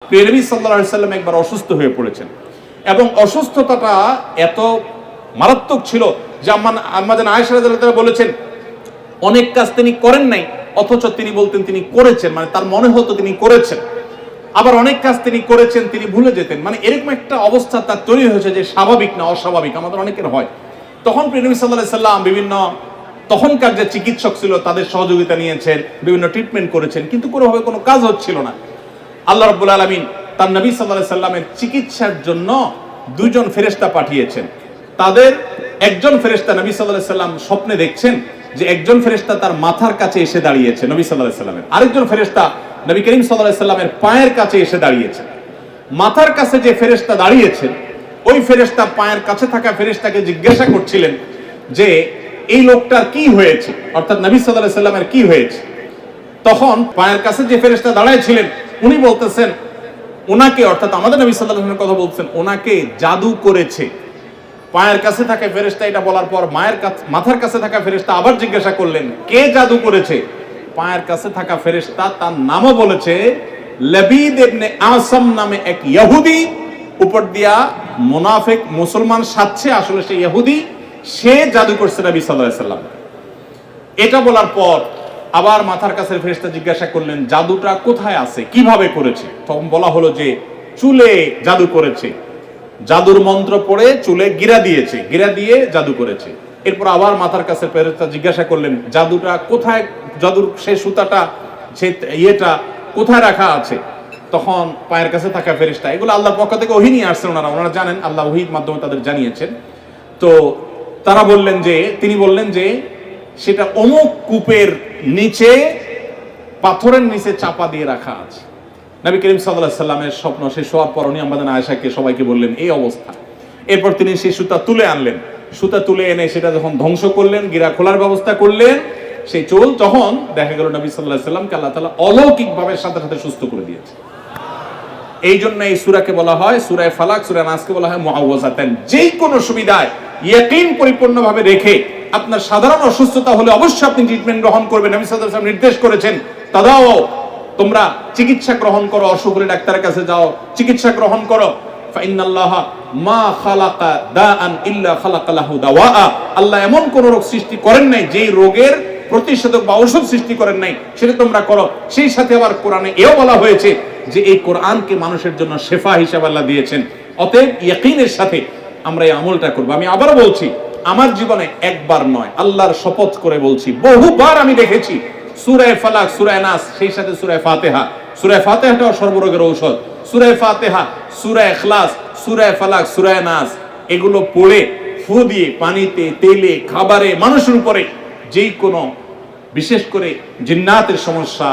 প্রিয় নবী সাল্লাল্লাহু আলাইহি সাল্লাম একবার অসুস্থ হয়ে পড়েছেন এবং অসুস্থতাটা এত মারাত্মক ছিল যে আমাদের আয়েশা রাদিয়াল্লাহু তাআলা বলেছেন অনেক কাজ তিনি করেন নাই অথচ তিনি বলতেন তিনি করেছেন, মানে তার মনে হতো তিনি করেছেন। আবার অনেক কাজ তিনি করেছেন তিনি ভুলে যেতেন, মানে এরকম একটা অবস্থা তার তৈরি হয়েছে যে স্বাভাবিক না অস্বাভাবিক, আমাদের অনেকের হয়। তখন প্রিয় নবী সাল্লাল্লাহু আলাইহি সাল্লাম বিভিন্ন তখনকার যে চিকিৎসক ছিল তাদের সহযোগিতা নিয়েছেন, বিভিন্ন ট্রিটমেন্ট করেছেন, কিন্তু কোনোভাবে কোনো কাজ হচ্ছিল না। আল্লাহ রাব্বুল আলামিন তার নবী সাল্লাল্লাহু আলাইহি সাল্লামের চিকিৎসার জন্য দুইজন ফেরেশতা পাঠিয়েছেন। তাদের একজন ফেরেশতা নবী সাল্লাল্লাহু আলাইহি সাল্লাম স্বপ্নে দেখছেন যে একজন ফেরেশতা তার মাথার কাছে এসে দাঁড়িয়েছে নবী সাল্লাল্লাহু আলাইহি সাল্লামের, আরেকজন ফেরেশতা নবী করিম সাল্লাল্লাহু আলাইহি সাল্লামের পায়ের কাছে এসে দাঁড়িয়েছে। মাথার কাছে যে ফেরেশতা দাঁড়িয়েছেন ওই ফেরেশতা পায়ের কাছে থাকা ফেরেশতাকে জিজ্ঞাসা করছিলেন যে এই লোকটার কি হয়েছে, অর্থাৎ নবী সাল্লাল্লাহু আলাইহি সাল্লামের কি হয়েছে। তখন পায়ের কাছে যে ফেরেশতা দাঁড়ায় ছিলেন উনি বলতেছেন ওনাকে, অর্থাৎ আমাদের নবী সাল্লাল্লাহু আলাইহি ওয়াসাল্লামের কথা বলছেন, ওনাকে জাদু করেছে। পায়ের কাছে থাকা ফেরেশতা এটা বলার পর মাথার কাছে থাকা ফেরেশতা আবার জিজ্ঞাসা করলেন কে জাদু করেছে। পায়ের কাছে থাকা ফেরেশতা তার নামও বলেছে, লাবিদ ইবনে আসাম নামে এক ইহুদি, উপর দিয়া মুনাফিক মুসলমান সাজছে, আসলে সে ইহুদি, সে জাদু করছে নবী সাল্লাল্লাহু আলাইহি ওয়াসাল্লাম। এটা বলার পর আবার মাথার কাছে ফেরেশতা জিজ্ঞাসা করলেন জাদুটা কোথায় আছে, কিভাবে করেছে। তখন বলা হলো যে চুলে জাদু করেছে, জাদুর মন্ত্র পড়ে চুলে গিরা দিয়েছে, গিরা দিয়ে জাদু করেছে। এরপর আবার মাথার কাছে ফেরেশতা জিজ্ঞাসা করলেন জাদুটা কোথায়, জাদুর সেই সুতাটা সেই ইয়েটা কোথায় রাখা আছে। তখন পায়ের কাছে থাকা ফেরেশতা, এগুলো আল্লাহর পক্ষ থেকে ওহী নিয়ে আসছেন, ওনারা জানেন, আল্লাহ ওহীর মাধ্যমে তাদের জানিয়েছেন। তো তারা বললেন যে, তিনি বললেন যে সেটা অমুক কূপের নিচে পাথরের নিচে চাপা দিয়ে রাখা আছে। নবী করিম সাল্লাল্লাহু আলাইহি সাল্লামের স্বপ্ন শেষ হওয়ার পর উনি আমাদের আয়েশাকে সবাইকে বললেন এই অবস্থা। এরপর তিনি সেই সুতা তুলে আনলেন, সুতা তুলে এনে সেটা যখন ধ্বংস করলেন, গিরা খোলার ব্যবস্থা করলেন, সেই চুল তখন দেখা গেল নবী সাল্লাল্লাহু আলাইহি সাল্লামকে আল্লাহ তাআলা অলৌকিকভাবে সাথে সাথে সুস্থ করে দিয়েছে। এই জন্য এই সূরাকে বলা হয় সূরা ফালাক, সূরা নাসকে বলা হয় মুআওয়াযাতান। যেই কোনো সুবিধায় ইয়াকিন পরিপূর্ণভাবে রেখে আপনার সাধারণ অসুস্থতা হলে অবশ্যই আপনি ট্রিটমেন্ট গ্রহণ করবেন। নবী সাল্লাল্লাহু আলাইহি ওয়াসাল্লাম নির্দেশ করেছেন তাদাও, তোমরা চিকিৎসা গ্রহণ করো, অসুখ হলে ডাক্তারের কাছে যাও, চিকিৎসা গ্রহণ করো। ফাইন্নাল্লাহা মা খালাকা দাআন ইল্লা খালাকা লাহু দাওয়া। আল্লাহ এমন কোন রোগ সৃষ্টি করেন নাই যেই রোগের প্রতিষেধক বা ঔষধ সৃষ্টি করেন নাই, সেটা তোমরা করো। সেই সাথে আবার কোরআনে এও বলা হয়েছে যে এই কোরআনকে মানুষের জন্য শেফা হিসেবে আল্লাহ দিয়েছেন। অতএব ইয়াকিনের সাথে আমরা এই আমলটা করব। আমি আবারও বলছি, আমার জীবনে একবার নয়, আল্লাহর শপথ করে বলছি, বহুবার আমি দেখেছি সূরা ফালাক, সূরা নাস, সেই সাথে সূরা ফাতিহা। সূরা ফাতিহাটাও সর্বরোগের ঔষধ। সূরা ফাতিহা, সূরা ইখলাস, সূরা ফালাক, সূরা নাস, এগুলো পড়ে ফু দিয়ে পানিতে, তেলে, খাবারে, মানুষের উপরে যেই কোনো বিশেষ করে জিন্নাতের সমস্যা,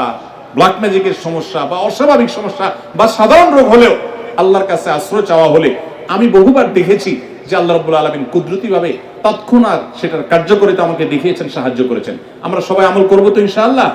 ব্ল্যাক ম্যাজিকের সমস্যা বা অস্বাভাবিক সমস্যা বা সাধারণ রোগ হলেও আল্লাহর কাছে আশ্রয় চাওয়া হলে আমি বহুবার দেখেছি যে আল্লাহ রাব্বুল আলামিন কুদরতিভাবে তৎক্ষণাৎ সেটার কার্যকারিতা আমাকে দেখিয়েছেন, সাহায্য করেছেন। আমরা সবাই আমল করবো তো ইনশাআল্লাহ।